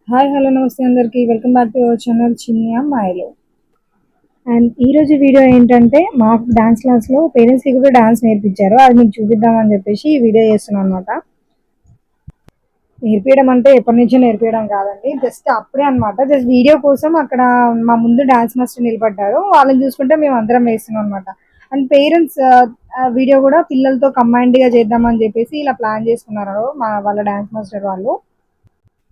Hi hello నమస్తే అందరికీ welcome back to our channel చిన్ని అమ్మాయిలు. అండ్ ఈరోజు వీడియో ఏంటంటే మా డాన్స్ క్లాస్లో పేరెంట్స్కి కూడా డాన్స్ నేర్పించారు. అది మీకు చూపిద్దామని చెప్పేసి ఈ వీడియో చేస్తున్నాను అనమాట. నేర్పించడం అంటే ఎప్పటి నుంచో నేర్పించడం కాదండి, జస్ట్ అప్పుడే అనమాట. జస్ట్ వీడియో కోసం అక్కడ మా ముందు డాన్స్ మాస్టర్ నిలబడ్డారు, వాళ్ళని చూసుకుంటే మేము అందరం వేస్తున్నాం అనమాట. అండ్ పేరెంట్స్ వీడియో కూడా పిల్లలతో కంబైన్డ్గా చేద్దామని చెప్పేసి ఇలా ప్లాన్ చేసుకున్నారు వాళ్ళ డాన్స్ మాస్టర్ వాళ్ళు.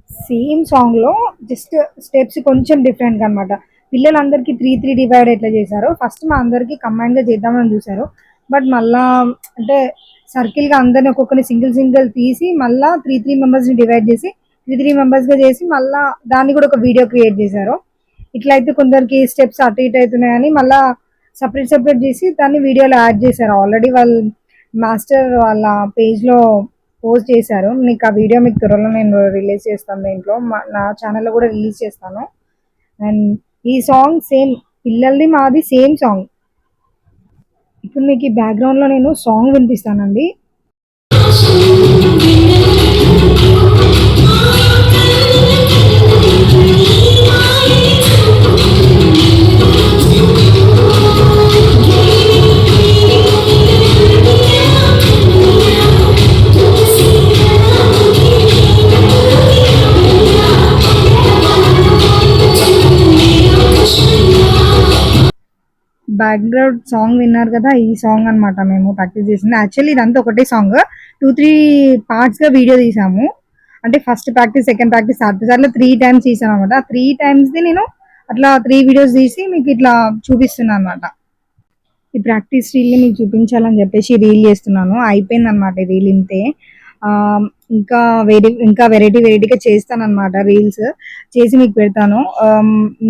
సేమ్ సాంగ్‌లో జస్ట్ స్టెప్స్ కొంచెం డిఫరెంట్‌గా అనమాట. పిల్లలందరికీ 3 డివైడ్ ఎట్లా చేశారో, ఫస్ట్ మా అందరికి కంబైన్డ్‌గా చేద్దామని చూసారు. బట్ మళ్ళా అంటే సర్కిల్‌గా అందరిని ఒక్కొక్కరిని సింగిల్ తీసి మళ్ళా 3 మెంబర్స్‌ని డివైడ్ చేసి 3 మెంబర్స్‌గా చేసి మళ్ళా దాన్ని కూడా ఒక వీడియో క్రియేట్ చేశారు. ఇట్లా అయితే కొందరికి స్టెప్స్ అటు ఇటు అవుతున్నాయని మళ్ళా సెపరేట్ చేసి దాన్ని వీడియోలో యాడ్ చేశారు. ఆల్రెడీ వాళ్ళు మాస్టర్ వాళ్ళ పేజ్‌లో పోస్ట్ చేశారు. మీకు ఆ వీడియో మీకు త్వరలో నేను రిలీజ్ చేస్తాను. దీంట్లో నా ఛానల్లో కూడా రిలీజ్ చేస్తాను. అండ్ ఈ సాంగ్ సేమ్ పిల్లలది మాది సేమ్ సాంగ్. ఇప్పుడు మీకు ఈ బ్యాక్గ్రౌండ్లో నేను సాంగ్ వినిపిస్తానండి. బ్యాక్గ్రౌండ్ సాంగ్ విన్నారు కదా, ఈ సాంగ్ అనమాట మేము ప్రాక్టీస్ చేసింది. యాక్చువల్లీ ఇదంతా ఒకటే సాంగ్ 2-3 పార్ట్స్గా వీడియో తీసాము. అంటే first practice, second practice, third సార్లు 3 టైమ్స్ తీసాను అనమాట. 3 టైమ్స్ది నేను అట్లా 3 వీడియోస్ తీసి మీకు ఇట్లా చూపిస్తున్నాను అనమాట. ఈ ప్రాక్టీస్ రీల్ని మీకు చూపించాలని చెప్పేసి రీల్ చేస్తున్నాను. అయిపోయింది అనమాట ఈ రీల్ ఇంతే. ఇంకా ఇంకా వెరైటీగా చేస్తానన్నమాట రీల్స్ చేసి మీకు పెడతాను.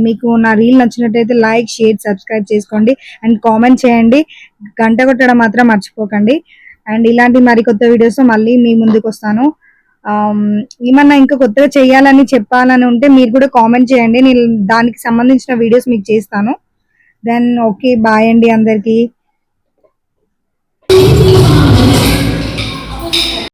మీకు నా రీల్ నచ్చినట్టయితే లైక్, షేర్, సబ్స్క్రైబ్ చేసుకోండి అండ్ కామెంట్ చేయండి. గంట కొట్టడం మాత్రం మర్చిపోకండి. అండ్ ఇలాంటి మరికొత్త వీడియోస్తో మళ్ళీ మీ ముందుకు వస్తాను. ఏమన్నా ఇంకా కొత్తగా చేయాలని చెప్పాలని ఉంటే మీరు కూడా కామెంట్ చేయండి, నేను దానికి సంబంధించిన వీడియోస్ మీకు చేస్తాను. దెన్ ఓకే, బాయ్ అండి అందరికీ.